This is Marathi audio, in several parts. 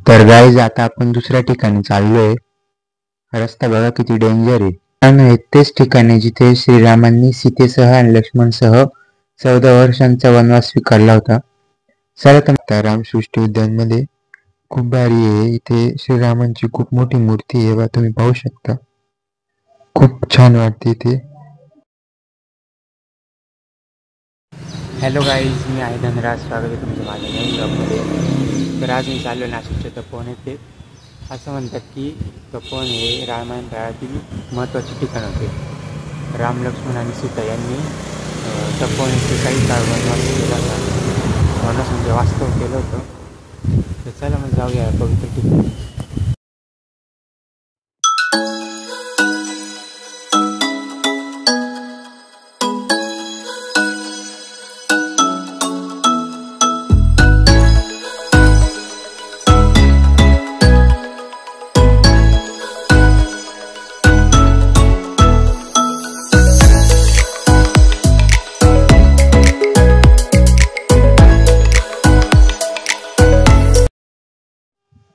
तर गाईज आता आपण दुसऱ्या ठिकाणी चाललोय। रस्ता बघा किती डेंजर आहे। आणि तेच ठिकाणी जिथे श्रीरामांनी सीतेसह आणि लक्ष्मणसह 14 वर्षांचा वनवास स्वीकारला होता। चला तर रामसृष्टी उद्यान मध्ये खूप भारी आहे। इथे श्रीरामांची खूप मोठी मूर्ती आहे, तुम्ही पाहू शकता। खूप छान वाटते इथे। हॅलो गाईज, मी आहे धनराज। स्वागत आहे तुमचं माझ्या नवीन ब्लॉगमध्ये। तर आज मी चाललो नाशिकच्या तपोवन येथे। असं म्हणतात की तपोवन हे रामायण काळातील महत्त्वाचे ठिकाण होते। राम, लक्ष्मण आणि सीता यांनी तपोवन येथे काही काळ वनवास केला होता। वनवास म्हणजे वास्तव केलं होतं। तर चला मग जाऊया पवित्र ठिकाणी।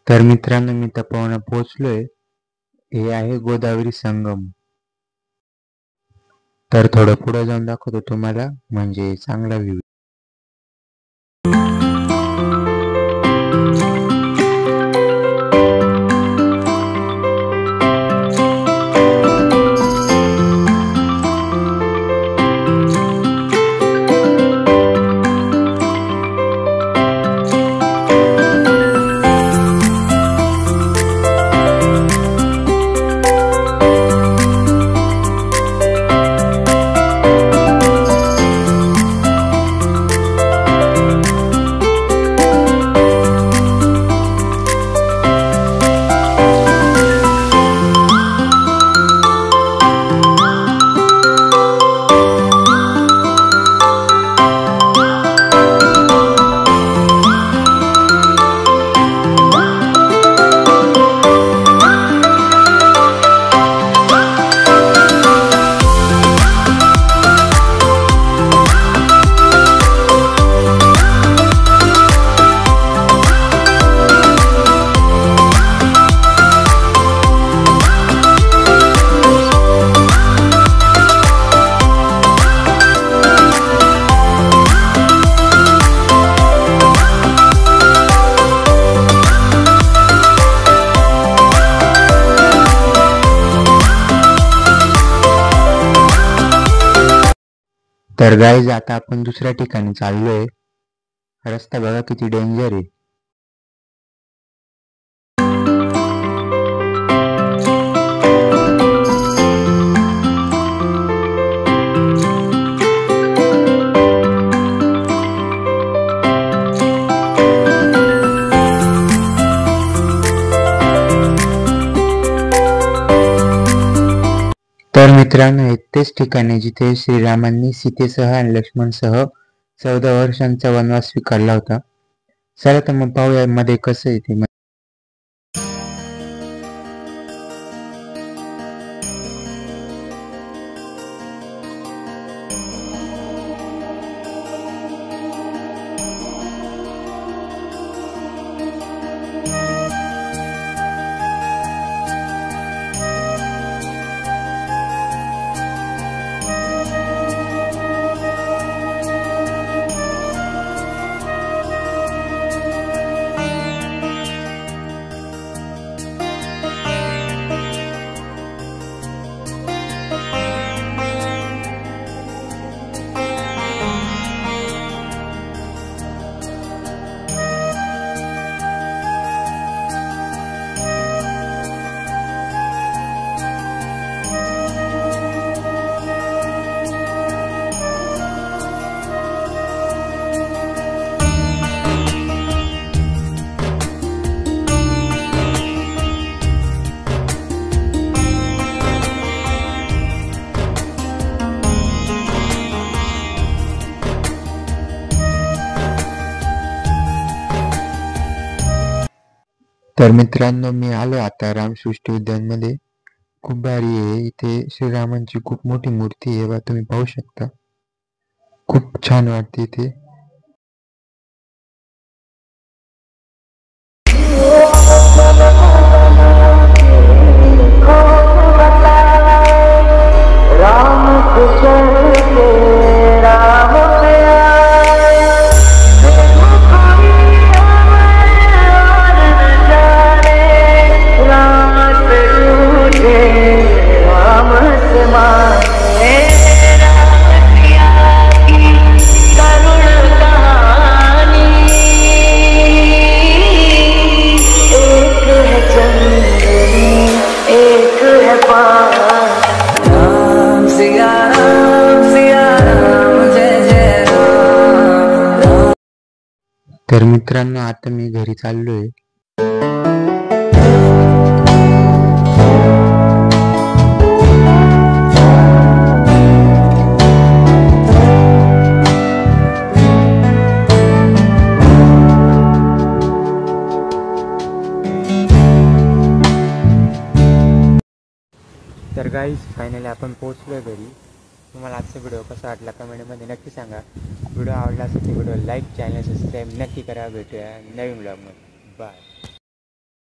तर मित्रांनो, मी तपोवनात पोहोचलोय। हे आहे गोदावरी संगम। तर थोडं पुढे जाऊन दाखवतो तुम्हाला, म्हणजे चांगला व्ह्यू। तर गाईज आता आपण दुसऱ्या ठिकाणी चाललोय। रस्ता बघा किती डेंजर आहे। तर मित्रांनो, तेच ठिकाणी जिथे श्रीरामांनी सीतेसह आणि लक्ष्मणसह 14 वर्षांचा वनवास स्वीकारला होता। चला तर मग पाहूया मध्ये कसं आहे ते। तर मित्रांनो, मी आलो आता रामसृष्टी उद्यान मध्ये। खूप भारी आहे। इथे श्रीरामांची खूप मोठी मूर्ती आहे, तुम्ही पाहू शकता। खूप छान वाटते इथे। मित्रांनो, आता मी घरी चाललोय. तर गाईज फायनली आपण पोहोचलो आहे घरी. तुम्हाला आजचा व्हिडिओ कसा वाटला कमेंटमध्ये नक्की सांगा. व्हिडिओ आवडला असेल तर व्हिडिओ लाईक, चॅनल सबस्क्राईब नक्की करा. भेटूया नवीन ब्लॉगमध्ये. बाय.